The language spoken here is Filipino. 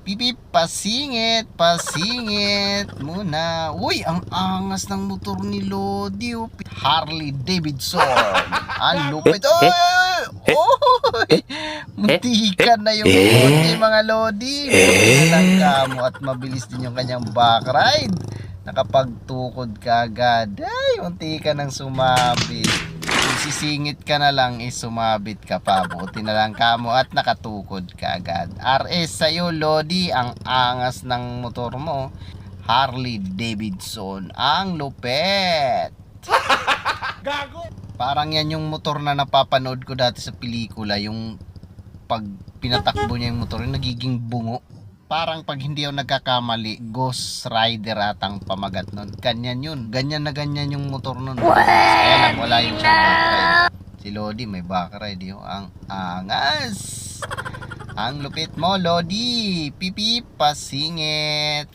Pipip, pasingit, pasingit muna. Uy, ang angas ng motor ni Lodi. Oh. Harley Davidson. Ang lupit. Oy! Oy! Muntikan na yung Lodi, mga Lodi. Buti na lang kamo at mabilis din yung kanyang back ride. Nakapagtukod ka agad. Ay, muntikan ng sumabit. Kung sisingit ka na lang, sumabit ka pa. Buti na lang kamo at nakatukod ka agad. RS sa'yo, Lodi. Ang angas ng motor mo. Harley Davidson. Ang lupet. Gago! Parang yan yung motor na napapanood ko dati sa pelikula. Yung pag pinatakbo niya yung motor, yung nagiging bungo. Parang pag hindi ako nagkakamali, Ghost Rider atang pamagat nun. Ganyan yun. Ganyan na ganyan yung motor nun. Kaya lang wala yung siyang backride. Si Lodi may backride yun. Ang angas! Ang lupit mo, Lodi! Pipip, pasingit!